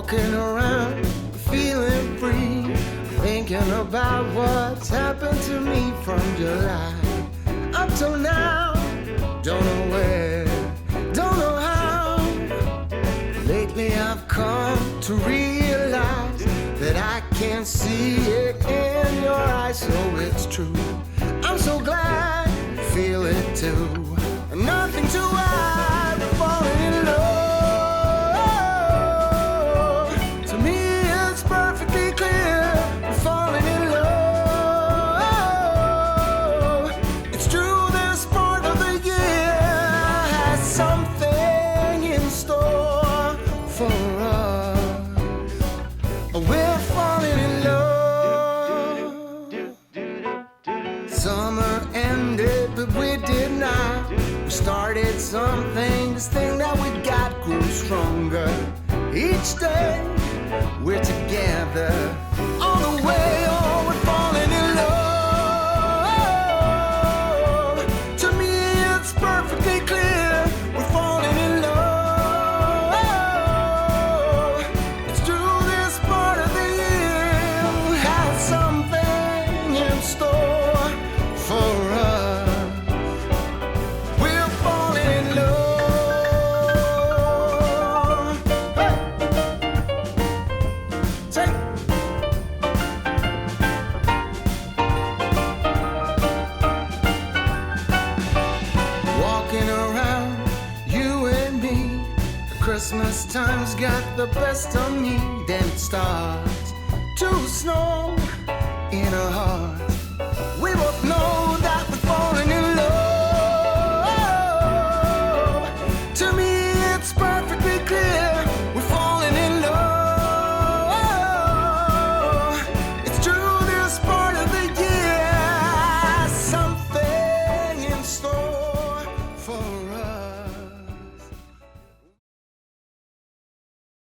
Walking around, feeling free, thinking about what's happened to me from July up till now. Don't know where, don't know how. Lately I've come to realize that I can't see it in your eyes, so it's true. I'm so glad you feel it too. Nothing to hide, we're falling in love. To me it's perfectly clear, we're falling in love. It's true, this part of the year has something in store for us. We're falling in love. Summer ended, but we did not. We started something, this thing that we got grew stronger. Each day we're together, all the way, oh, we're falling in love. To me it's perfectly clear, we're falling in love. It's true, this part of the year has something in store for us. We're falling in love. Hey! Say. Walking around, you and me. The Christmas time's got the best of me. Then it starts